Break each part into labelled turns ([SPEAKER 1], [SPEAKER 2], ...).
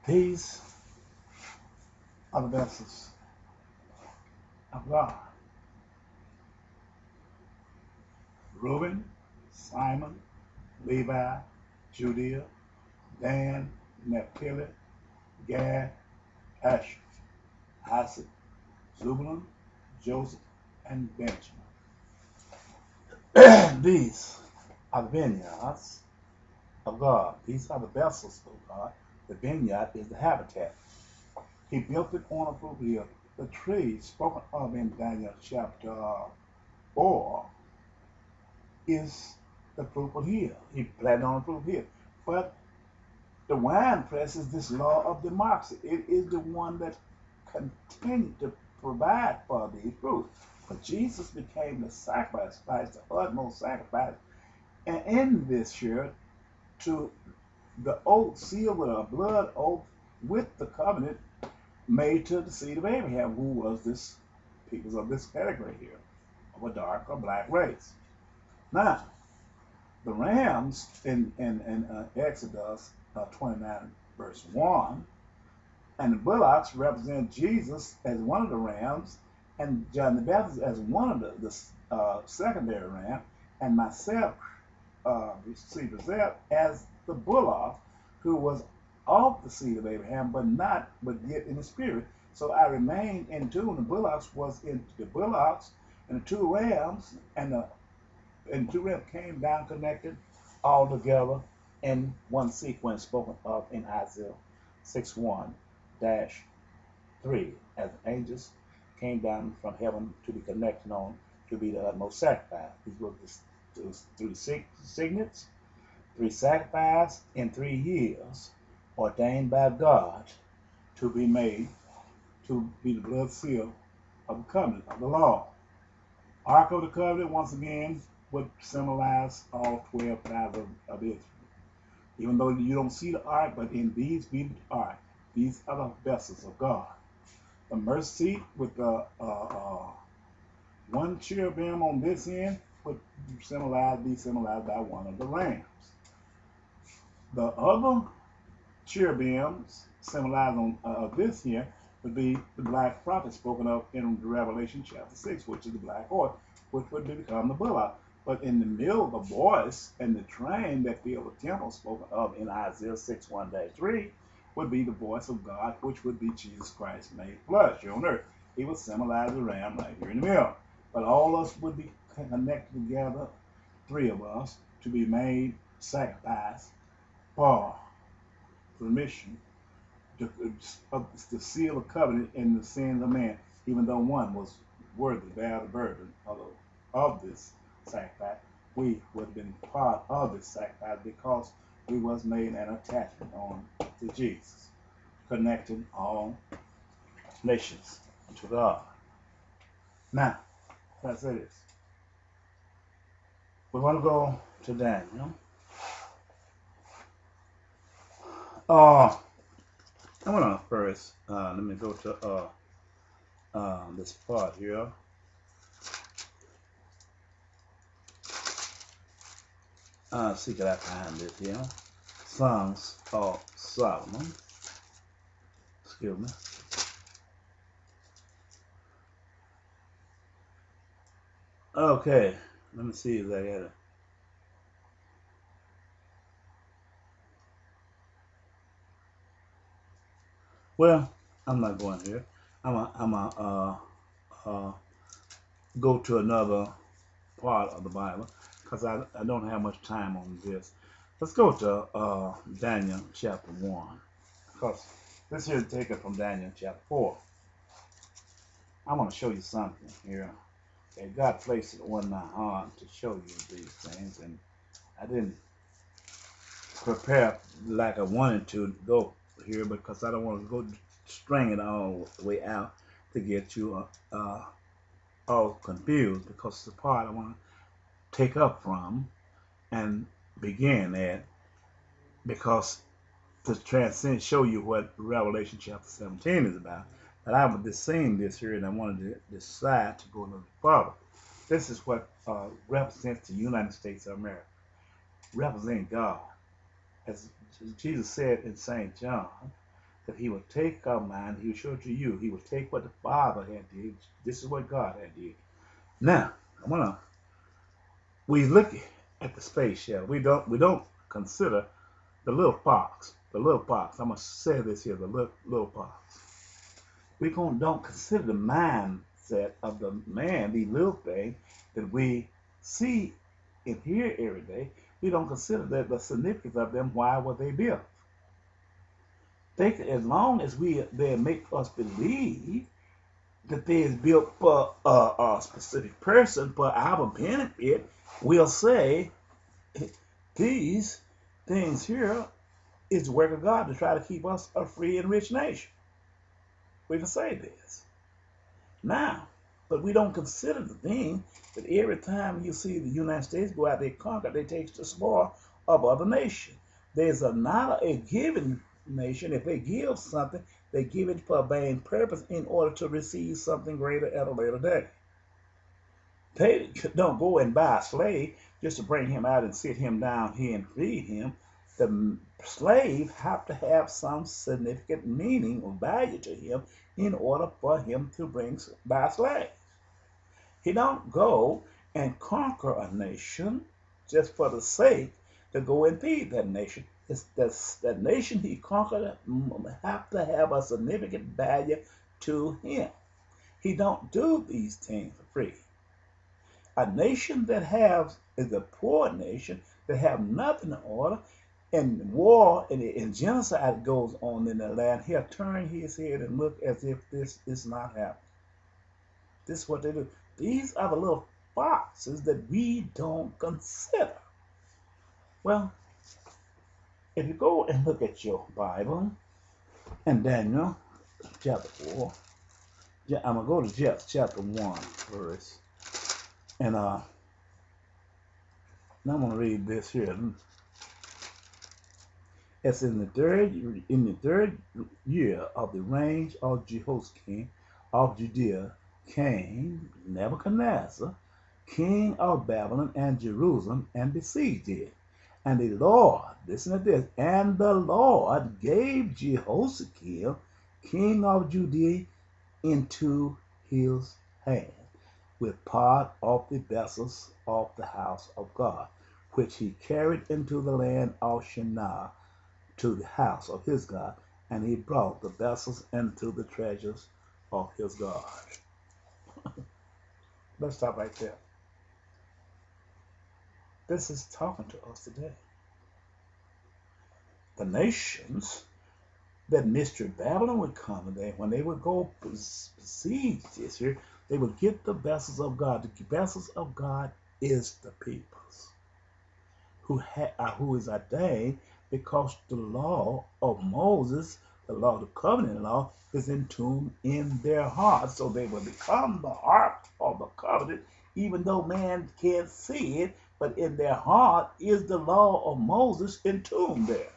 [SPEAKER 1] These are the vessels of God. Reuben, Simon, Levi, Judea, Dan, Naphtali, Gad, Asher, Isaac, Zebulun, Joseph, and Benjamin. These are the vineyards of God. These are the vessels of God. The vineyard is the habitat. He built it on a fruit hill. The tree spoken of in Daniel chapter 4 is the fruitful hill. He planted on a fruitful hill. But the wine press is this law of democracy. It is the one that continued to provide for these fruits. But Jesus became the sacrifice, the utmost sacrifice. And in this year, to the oath sealed with a blood oath with the covenant made to the seed of Abraham, who was this people of this category here, of a dark or black race. Now, the rams in Exodus 29, verse 1, and the bullocks represent Jesus as one of the rams, and John the Baptist as one of the secondary ram, and myself received as the bullock, who was of the seed of Abraham, but yet in the spirit. So I remained in two, and the bullocks was in the bullocks, and the two rams, and two rams came down connected all together in one sequence spoken of in Isaiah 6:1-3, as angels came down from heaven to be connected on to be the utmost sacrifice. These were through the signets, 3 sacrifices in 3 years, ordained by God to be made, to be the blood seal of the covenant of the law. Ark of the covenant, once again, would symbolize all 12 tribes of Israel. Even though you don't see the ark, but in these be the ark. These are the vessels of God. The mercy seat with the one cherubim on this end would be symbolized by one of the rams. The other cherubims symbolized on this here would be the black prophet spoken of in Revelation chapter 6, which is the black horse, which would become the bullock. But in the middle, the voice and the train that filled the temple spoken of in Isaiah 6:1-3 would be the voice of God, which would be Jesus Christ made flesh here on earth. He would symbolize the ram right here in the middle. But all of us would be connected together, 3 of us, to be made sacrifice for remission, to seal of covenant in the sins of man, even though one was worthy to bear the burden of this sacrifice. We would have been part of this sacrifice because we was made an attachment on to Jesus, connecting all nations to God. Now, let's say this. We want to go to Daniel. I want to first, let me go to this part here. See, can I find it here? Songs of Solomon. Excuse me. Okay, let me see if I got it. Well, I'm not going here. I'm go to another part of the Bible because I don't have much time on this. Let's go to Daniel chapter 1, because this here is taken from Daniel chapter 4. I want to show you something here. Okay, God placed it on my heart to show you these things, and I didn't prepare like I wanted to go here because I don't want to go string it all the way out to get you all confused, because it's the part I want to take up from and begin at, because to transcend, show you what Revelation chapter 17 is about. But I was just saying this here, and I wanted to decide to go a little further. This is what represents the United States of America, representing God. As Jesus said in St. John, that he would take our mind, he would show it to you. He would take what the Father had did. This is what God had did. Now, we look at the space shuttle. We don't consider the little fox. The little fox. I'm gonna say this here. The little fox. We don't consider the mindset of the man, these little things that we see and hear every day. We don't consider that the significance of them. Why were they built? As long as they make us believe that they is built for a specific person for our benefit, we'll say these things here is the work of God to try to keep us a free and rich nation. We can say this. Now, but we don't consider the thing that every time you see the United States go out, they conquer, they take the spoil of other nations. There's not a given nation. If they give something, they give it for a main purpose in order to receive something greater at a later day. They don't go and buy a slave just to bring him out and sit him down here and feed him. The slave have to have some significant meaning or value to him in order for him to buy slaves. He don't go and conquer a nation just for the sake to go and feed that nation. That nation he conquered have to have a significant value to him. He don't do these things for free. A nation that is a poor nation that have nothing in order, and war and genocide goes on in the land, he'll turn his head and look as if this is not happening. This is what they do. These are the little foxes that we don't consider. Well, if you go and look at your Bible and Daniel chapter 4, I'm going to go to chapter 1 first. And now I'm going to read this here. It's in the third year of the reign of Jehoiakim of Judea, came Nebuchadnezzar, king of Babylon and Jerusalem, and besieged it. And the Lord, listen to this, and the Lord gave Jehoiakim, king of Judea, into his hand, with part of the vessels of the house of God, which he carried into the land of Shinar, to the house of his God, and he brought the vessels into the treasures of his God. Let's stop right there. This is talking to us today. The nations that Mystery Babylon would come today, when they would go besiege this here, they would get the vessels of God. The vessels of God is the peoples who is ordained, because the law of Moses, the law of the covenant law, is entombed in their hearts. So they will become the ark of the covenant, even though man can't see it, but in their heart is the law of Moses entombed there.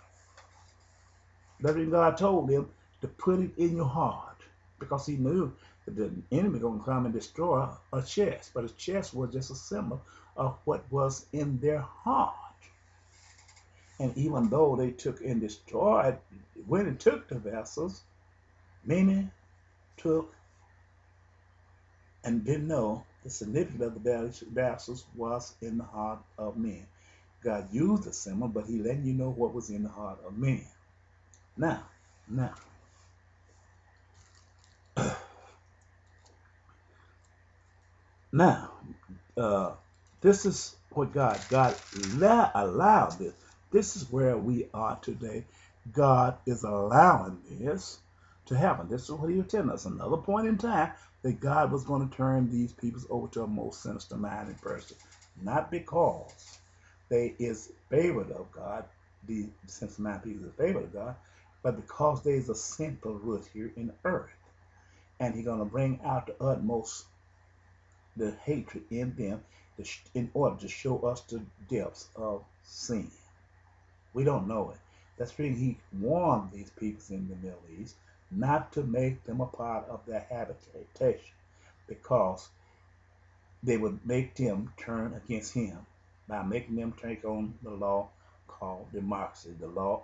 [SPEAKER 1] That's when God told them to put it in your heart, because he knew that the enemy going to come and destroy a chest. But a chest was just a symbol of what was in their heart. And even though they took and destroyed, when it took the vessels, many took and didn't know the significance of the vessels was in the heart of men. God used the symbol, but he letting you know what was in the heart of men. Now, this is what God allowed this. This is where we are today. God is allowing this to happen. This is what he was telling us. Another point in time that God was going to turn these peoples over to a most sinister-minded person. Not because they is favored of God, the sinister-minded people is favored of God, but because there is a sinful root here in the earth. And he's going to bring out the utmost, the hatred in them, in order to show us the depths of sin. We don't know it. That's why he warned these peoples in the Middle East not to make them a part of their habitation, because they would make them turn against him by making them take on the law called democracy, the law